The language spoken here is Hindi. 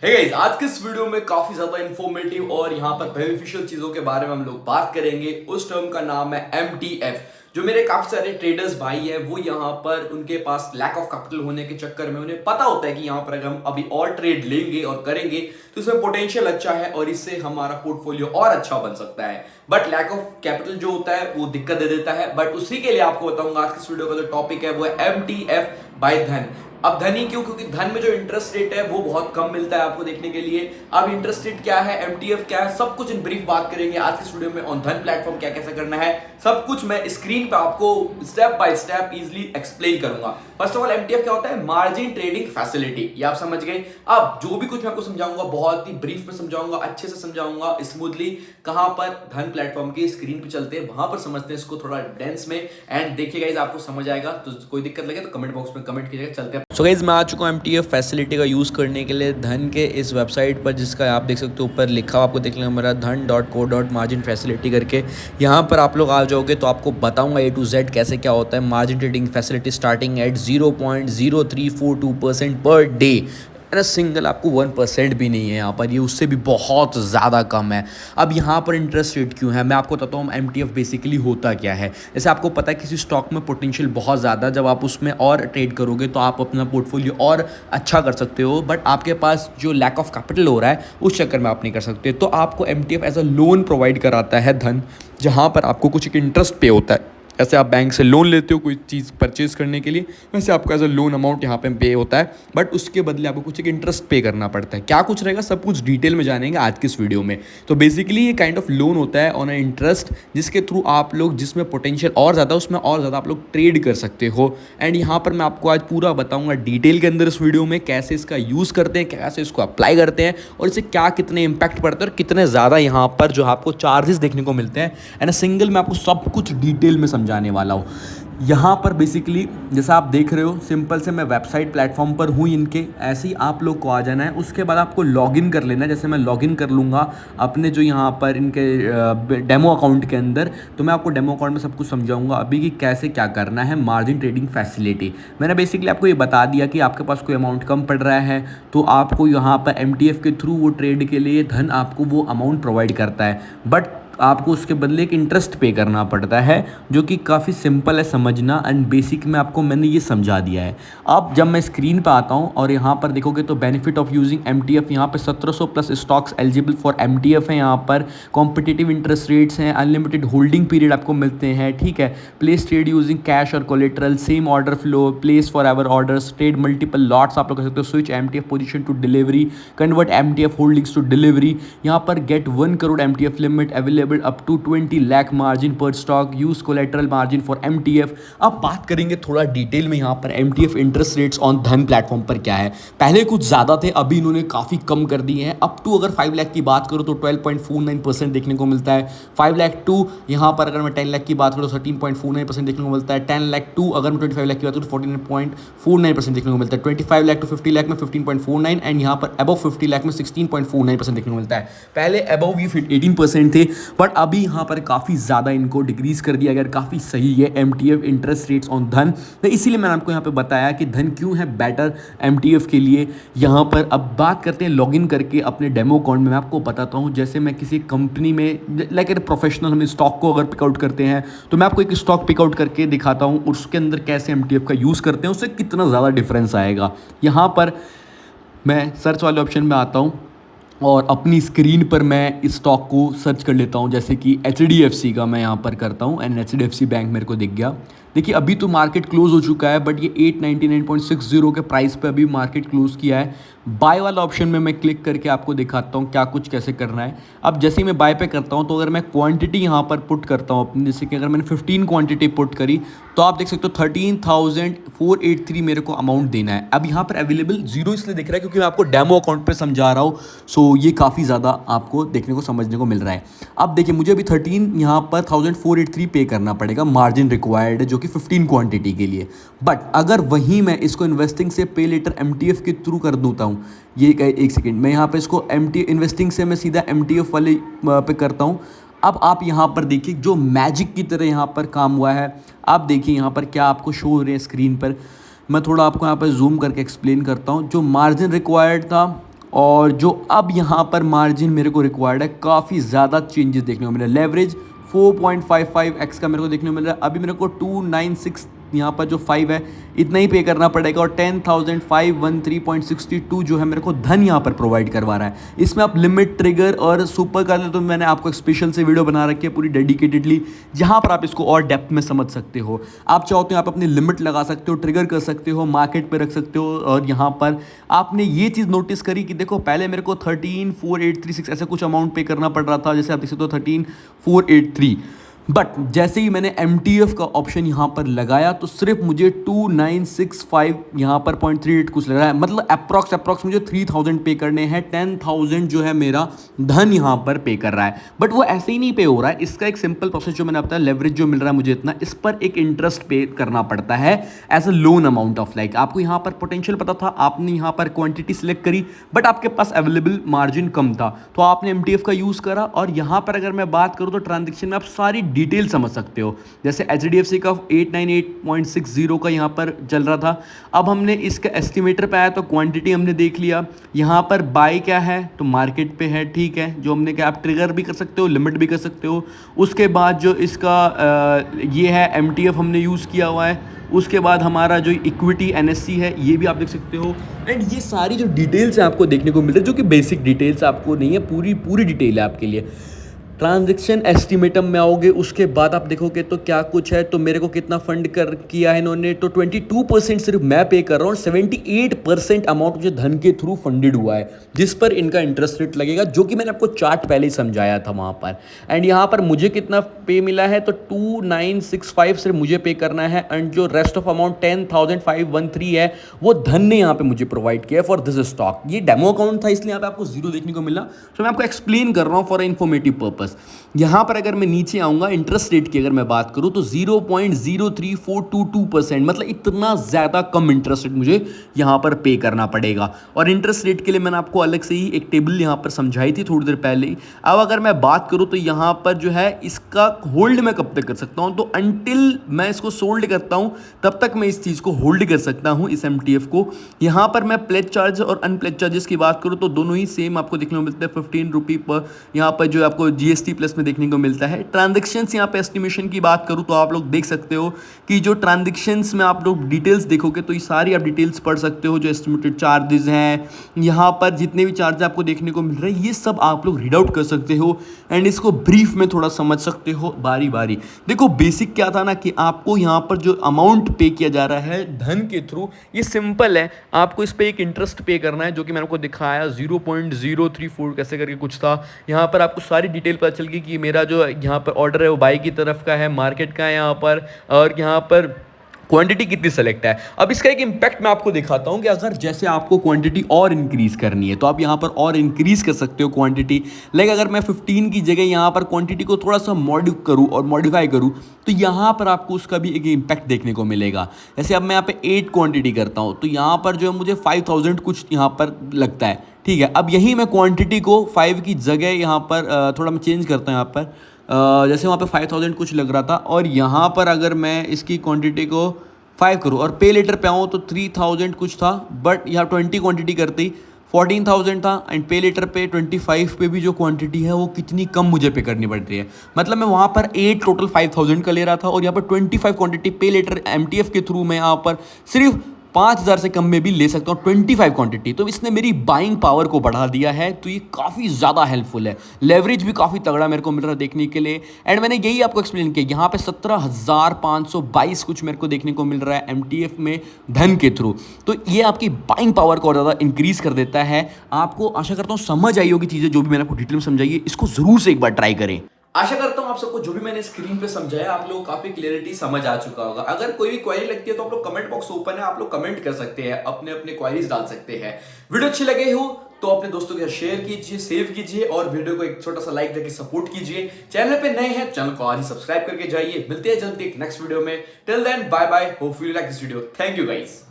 हे गाइस, आज के इस वीडियो में काफी ज्यादा इंफॉर्मेटिव और यहाँ पर बेनिफिशियल चीजों के बारे में हम लोग बात करेंगे। उस टर्म का नाम है MTF। जो मेरे काफी सारे ट्रेडर्स भाई हैं वो यहाँ पर उनके पास लैक ऑफ कैपिटल होने के चक्कर में उन्हें पता होता है कि यहाँ पर अगर हम अभी और ट्रेड लेंगे और करेंगे तो इसमें पोटेंशियल अच्छा है और इससे हमारा पोर्टफोलियो और अच्छा बन सकता है। बट लैक ऑफ कैपिटल जो होता है वो दिक्कत दे देता है। बट उसी के लिए आपको बताऊंगा आज के इस वीडियो का जो टॉपिक है वो है MTF बाय धन। अब धन ही क्यों? क्योंकि धन में जो इंटरेस्ट रेट है वो बहुत कम मिलता है आपको देखने के लिए। अब इंटरेस्ट रेट क्या है, MTF क्या है, सब कुछ इन ब्रीफ बात करेंगे आज के स्टूडियो में। ऑन धन प्लेटफॉर्म क्या कैसे करना है सब कुछ मैं स्क्रीन पे आपको step by step easily explain करूंगा। फर्स्ट ऑफ ऑल MTF क्या होता है? Margin trading facility. ये आप समझ गए। अब जो भी कुछ मैं आपको समझाऊंगा बहुत ही ब्रीफ में समझाऊंगा, अच्छे से समझाऊंगा स्मूथली। कहां पर? धन प्लेटफॉर्म की स्क्रीन पे चलते हैं, वहां पर समझते हैं इसको थोड़ा डेंस में। एंड देखिए गाइस, आपको समझ आएगा तो कोई दिक्कत लगे तो कमेंट बॉक्स में कमेंट कीजिएगा। चलते हैं। सो गाइज मैं आ चुका हूँ MTF फैसिलिटी का यूज़ करने के लिए धन के इस वेबसाइट पर, जिसका आप देख सकते हो ऊपर लिखा हुआ आपको देख लेंगे मेरा धन.co.margin फैसिलिटी करके। यहाँ पर आप लोग आ जाओगे तो आपको बताऊंगा A to Z कैसे क्या होता है। Margin trading facility starting at 0.0342% per day and single, आपको 1% भी नहीं है यहाँ पर, ये उससे भी बहुत ज़्यादा कम है। अब यहाँ पर इंटरेस्ट रेट क्यों है मैं आपको बताता हूँ। MTF बेसिकली होता क्या है। जैसे आपको पता है किसी स्टॉक में पोटेंशियल बहुत ज़्यादा, जब आप उसमें और ट्रेड करोगे तो आप अपना पोर्टफोलियो और अच्छा कर सकते हो। बट आपके पास जो लैक ऑफ कैपिटल हो रहा है उस चक्कर में आप नहीं कर सकते। तो आपको MTF as a loan provide कराता है धन, जहाँ पर आपको कुछ एक इंटरेस्ट पे होता है। ऐसे आप बैंक से लोन लेते हो कोई चीज़ परचेज करने के लिए, वैसे आपका एज अ लोन अमाउंट यहाँ पे पे होता है। बट उसके बदले आपको कुछ एक इंटरेस्ट पे करना पड़ता है। क्या कुछ रहेगा सब कुछ डिटेल में जानेंगे आज की इस वीडियो में। तो बेसिकली ये काइंड ऑफ लोन होता है ऑन अ इंटरेस्ट, जिसके थ्रू आप लोग, जिसमें पोटेंशियल और ज़्यादा उसमें और ज़्यादा आप लोग ट्रेड कर सकते हो। एंड यहाँ पर मैं आपको आज पूरा बताऊँगा डिटेल के अंदर इस वीडियो में कैसे इसका यूज़ करते हैं, कैसे इसको अप्लाई करते हैं और इससे क्या कितने इंपैक्ट पड़ते हैं और कितने ज़्यादा यहाँ पर जो आपको चार्जेस देखने को मिलते हैं। एंड सिंगल मैं आपको सब कुछ डिटेल में समझाने वाला हूँ। यहाँ पर बेसिकली जैसा आप देख रहे हो, सिंपल से मैं वेबसाइट प्लेटफॉर्म पर हूँ इनके। ऐसे ही आप लोग को आ जाना है, उसके बाद आपको लॉगिन कर लेना है। जैसे मैं लॉगिन कर लूँगा अपने जो यहाँ पर इनके डेमो अकाउंट के अंदर, तो मैं आपको डेमो अकाउंट में सब कुछ समझाऊंगा अभी कि कैसे क्या करना है। मार्जिन ट्रेडिंग फैसिलिटी मैंने बेसिकली आपको ये बता दिया कि आपके पास कोई अमाउंट कम पड़ रहा है तो आपको यहाँ पर MTF के थ्रू वो ट्रेड के लिए धन आपको वो अमाउंट प्रोवाइड करता है। बट आपको उसके बदले एक इंटरेस्ट पे करना पड़ता है, जो कि काफ़ी सिंपल है समझना। एंड बेसिक में आपको मैंने ये समझा दिया है। अब जब मैं स्क्रीन पे आता हूँ और यहाँ पर देखोगे तो बेनिफिट ऑफ यूजिंग MTF, यहाँ पर 1700 plus stocks eligible for MTF है। यहाँ पर कॉम्पिटिटिव इंटरेस्ट रेट्स हैं, अनलिमिटेड होल्डिंग पीरियड आपको मिलते हैं, ठीक है। प्लेस ट्रेड यूजिंग कैश और collateral, same order flow, place forever orders, trade multiple lots आप लोग कर सकते हो, switch MTF position to delivery, convert MTF holdings to delivery. यहाँ पर get 1 crore MTF limit available up to 20 lakh margin पर stock, use collateral margin for MTF। अब बात करेंगे थोड़ा डिटेल में यहाँ पर MTF इंटरेस्ट रेट्स ऑन धन प्लेटफॉर्म पर क्या है। पहले कुछ ज़्यादा थे, अभी इन्होंने काफ़ी कम कर दिए हैं। अप टू अगर 5 लाख की बात करूँ तो 12.49% देखने को मिलता है। 5 लाख टू यहाँ पर अगर मैं 10 लाख की बात करूँ तो 13.49% देखने को मिलता है। 10 लाख टू अगर मैं 25 लाख की बात करूँ तो 14.49% देखने को मिलता है। 25 लाख टू 50 लाख में 15.49 एंड यहाँ पर अबव 50 लाख में 16.49% देखने को मिलता है। पहले अबव ये 18% थे, बट अभी यहाँ पर काफ़ी ज़्यादा इनको डिक्रीज कर दिया गया। काफ़ी सही है MTF इंटरेस्ट रेट्स ऑन धन। तो इसीलिए मैंने आपको यहाँ पे बताया कि धन क्यों है बेटर MTF के लिए। यहाँ पर अब बात करते हैं लॉगिन करके अपने डेमो अकाउंट में। मैं आपको बताता हूँ, जैसे मैं किसी कंपनी में लाइक ए प्रोफेशनल, हम स्टॉक को अगर पिकआउट करते हैं तो मैं आपको एक स्टॉक पिकआउट करके दिखाता हूँ उसके अंदर कैसे MTF का यूज़ करते हैं, उससे कितना ज़्यादा डिफरेंस आएगा। यहाँ पर मैं सर्च वाले ऑप्शन में आता हूँ और अपनी स्क्रीन पर मैं इस स्टॉक को सर्च कर लेता हूँ। जैसे कि HDFC का मैं यहाँ पर करता हूँ एंड HDFC बैंक मेरे को दिख गया। देखिए अभी तो मार्केट क्लोज हो चुका है, बट ये 899.60 के प्राइस पे अभी मार्केट क्लोज किया है। बाय वाला ऑप्शन में मैं क्लिक करके आपको दिखाता हूँ क्या कुछ कैसे करना है। अब जैसे ही मैं बाय पे करता हूँ तो अगर मैं क्वांटिटी यहाँ पर पुट करता हूँ अपनी, जैसे कि अगर मैंने 15 क्वांटिटी पुट करी तो आप देख सकते हो 13,483 मेरे को अमाउंट देना है। अब यहाँ पर अवेलेबल जीरो इसलिए दिख रहा है क्योंकि मैं आपको डेमो अकाउंट पे समझा रहा हूँ। सो ये काफ़ी ज़्यादा आपको देखने को समझने को मिल रहा है। अब देखिए मुझे अभी 13 यहाँ पर 1483 पे करना पड़ेगा, मार्जिन रिक्वायर्ड है जो कि 15 क्वांटिटी के लिए। बट अगर वहीं मैं इसको इन्वेस्टिंग से पे लेटर MTF के थ्रू कर दूता हूँ, ये एक सेकेंड मैं यहाँ पे इसको इन्वेस्टिंग से मैं सीधा MTF वाले पे करता हूँ। अब आप यहाँ पर देखिए जो मैजिक की तरह यहाँ पर काम हुआ है। आप देखिए यहाँ पर क्या आपको शो हो रहे हैं स्क्रीन पर। मैं थोड़ा आपको यहाँ पर जूम करके एक्सप्लेन करता हूँ। जो मार्जिन रिक्वायर्ड था और जो अब यहाँ पर मार्जिन मेरे को रिक्वायर्ड है, काफ़ी ज़्यादा चेंजेस देखने को मिल रहा है। लेवरेज 4.55x का मेरे को देखने को मिल रहा है। अभी मेरे को 296 यहाँ पर जो 5 है इतना ही पे करना पड़ेगा, और 10,513.62 जो है मेरे को धन यहाँ पर प्रोवाइड करवा रहा है। इसमें आप लिमिट, ट्रिगर और सुपर कर ले तो मैंने आपको एक स्पेशल से वीडियो बना रखी है पूरी डेडिकेटेडली, जहाँ पर आप इसको और डेप्थ में समझ सकते हो। आप चाहो तो आप अपनी लिमिट लगा सकते हो, ट्रिगर कर सकते हो, मार्केट पे रख सकते हो। और यहाँ पर आपने ये चीज़ नोटिस करी कि देखो पहले मेरे को 13,483.6 ऐसा कुछ अमाउंट पे करना पड़ रहा था, जैसे आप देख सकते हो 13,483, बट जैसे ही मैंने MTF का ऑप्शन यहाँ पर लगाया तो सिर्फ मुझे 2,965 यहाँ पर 0.38 कुछ लग रहा है। मतलब अप्रॉक्स मुझे 3,000 पे करने हैं, 10,000 जो है मेरा धन यहाँ पर पे कर रहा है। बट वो ऐसे ही नहीं पे हो रहा है, इसका एक सिंपल प्रोसेस जो मैंने बताया, लेवरेज जो मिल रहा है मुझे इतना, इस पर एक इंटरेस्ट पे करना पड़ता है as a loan amount of like. आपको यहाँ पर पोटेंशियल पता था, आपने यहाँ पर क्वांटिटी सिलेक्ट करी, बट आपके पास अवेलेबल मार्जिन कम था तो आपने MTF का यूज़ करा। और यहाँ पर अगर मैं बात करूँ तो ट्रांजेक्शन में आप सारी डिटेल समझ सकते हो। जैसे HDFC का 898.60 का यहाँ पर चल रहा था, अब हमने इसका एस्टिमेटर पे आया तो क्वांटिटी हमने देख लिया। यहाँ पर बाय क्या है तो मार्केट पे है, ठीक है, जो हमने क्या, आप ट्रिगर भी कर सकते हो, लिमिट भी कर सकते हो। उसके बाद जो इसका ये है MTF हमने यूज़ किया हुआ है। उसके बाद हमारा जो इक्विटी NSE है ये भी आप देख सकते हो। एंड ये सारी जो डिटेल्स है आपको देखने को मिल रही है, जो कि बेसिक डिटेल्स आपको नहीं है, पूरी डिटेल है आपके लिए। ट्रांजैक्शन एस्टिमेटम में आओगे, उसके बाद आप देखोगे तो क्या कुछ है। तो मेरे को कितना फंड कर किया है इन्होंने, तो 22% सिर्फ मैं पे कर रहा हूँ, 78% अमाउंट मुझे धन के थ्रू फंडेड हुआ है, जिस पर इनका इंटरेस्ट रेट लगेगा, जो कि मैंने आपको चार्ट पहले ही समझाया था वहाँ पर। एंड यहाँ पर मुझे कितना पे मिला है तो 2,965 सिर्फ मुझे पे करना है, एंड जो रेस्ट ऑफ अमाउंट 10,513 है वो धन ने यहाँ पे मुझे प्रोवाइड किया फॉर दिस स्टॉक। ये डेमो अकाउंट था इसलिए यहाँ पे आपको जीरो देखने को मिला, तो मैं आपको एक्सप्लेन कर रहा हूँ फॉर इन्फॉर्मेटिव पर्पस। यहां पर अगर मैं नीचे आऊंगा, इंटरेस्ट रेट की अगर मैं बात करूं तो 0.03422%, मतलब इतना ज्यादा कम इंटरेस्ट रेट मुझे यहां पर पे करना पड़ेगा। और इंटरेस्ट रेट के लिए मैंने आपको अलग से ही एक टेबल यहां पर समझाई थी थोड़ी देर पहले ही। अब अगर मैं बात करूं तो यहां पर जो है इसका होल्ड मैं कब तक कर सकता हूं, तो अंटिल मैं इसको सोल्ड करता हूं तब तक मैं इस चीज को होल्ड कर सकता हूं, इस MTF को। यहां पर मैं प्लेज चार्ज और अनप्लेज चार्जेस की बात करूं तो दोनों ही सेम आपको देखने को मिलते हैं, 15 रुपये पर यहां पर जो आपको GST प्लस में देखने को मिलता है। ट्रांजैक्शंस यहाँ पे एस्टिमेशन की बात करूँ तो आप लोग देख सकते हो कि जो ट्रांजैक्शंस में आप लोग डिटेल्स देखोगे तो ये सारी आप डिटेल्स पढ़ सकते हो। जो एस्टिमेटेड चार्जेस हैं यहाँ पर, जितने भी चार्ज आपको देखने को मिल रहे हैं, ये सब आप लोग रीड आउट कर सकते हो एंड इसको ब्रीफ में थोड़ा समझ सकते हो बारी बारी। देखो बेसिक क्या था ना कि आपको यहाँ पर जो अमाउंट पे किया जा रहा है धन के थ्रू, ये सिंपल है, आपको इस पर एक इंटरेस्ट पे करना है, जो कि मैंने आपको दिखाया 0.034 कैसे करके कुछ था। यहाँ पर आपको सारी डिटेल पता चल गई कि मेरा जो यहाँ पर ऑर्डर है वो बाई की तरफ का है, मार्केट का है यहाँ पर, और यहाँ पर क्वांटिटी कितनी सेलेक्ट है। अब इसका एक इंपैक्ट मैं आपको दिखाता हूँ कि अगर जैसे आपको क्वांटिटी और इंक्रीज करनी है तो आप यहाँ पर और इंक्रीज कर सकते हो क्वांटिटी। लाइक अगर मैं 15 की जगह यहाँ पर क्वांटिटी को थोड़ा सा मॉडिफाई करूँ तो यहाँ पर आपको उसका भी एक इम्पैक्ट देखने को मिलेगा। जैसे अब मैं यहाँ पे 8 क्वांटिटी करता हूँ तो यहाँ पर जो है मुझे 5,000 कुछ यहाँ पर लगता है, ठीक है। अब यही मैं क्वांटिटी को 5 की जगह यहाँ पर थोड़ा मैं चेंज करता हूँ। यहाँ पर जैसे वहाँ पे 5,000 कुछ लग रहा था, और यहाँ पर अगर मैं इसकी क्वांटिटी को 5 करूँ और पे लेटर पे आऊँ तो 3,000 कुछ था, बट यहाँ 20 क्वांटिटी करते ही 14,000 था, एंड पे लेटर पे 25 पे भी जो क्वांटिटी है वो कितनी कम मुझे पे करनी पड़ रही है। मतलब मैं वहाँ पर 8 टोटल 5,000 का ले रहा था, और यहाँ पर 25 क्वांटिटी पे लेटर MTF के थ्रू मैं यहाँ पर सिर्फ 5,000 से कम में भी ले सकता हूँ 25 क्वांटिटी। तो इसने मेरी बाइंग पावर को बढ़ा दिया है, तो ये काफ़ी ज़्यादा हेल्पफुल है। लेवरेज भी काफ़ी तगड़ा मेरे को मिल रहा है देखने के लिए, एंड मैंने यही आपको एक्सप्लेन किया। यहाँ पे 17,522 कुछ मेरे को देखने को मिल रहा है MTF में धन के थ्रू। तो ये आपकी बाइंग पावर को और ज़्यादा इंक्रीज कर देता है। आपको आशा करता हूँ समझ आई होगी चीज़ें जो भी मैंने आपको डिटेल में समझाई है, इसको ज़रूर से एक बार ट्राई करें। आशा करता हूं आप सबको जो भी मैंने स्क्रीन पे समझाया आप लोगों को काफी क्लियरिटी समझ आ चुका होगा। अगर कोई भी क्वेरी लगती है तो आप लोग कमेंट बॉक्स ओपन है, आप लोग कमेंट कर सकते हैं, अपने अपने क्वेरीज डाल सकते हैं। वीडियो अच्छी लगे हो तो अपने दोस्तों के साथ शेयर कीजिए, सेव कीजिए, और वीडियो को एक छोटा सा लाइक देके सपोर्ट कीजिए। चैनल पे नए हैं, चैनल को आज ही सब्सक्राइब करके जाइए। मिलते हैं जल्दी एक नेक्स्ट वीडियो में। Till then bye bye, hopefully like this video. Thank you guys.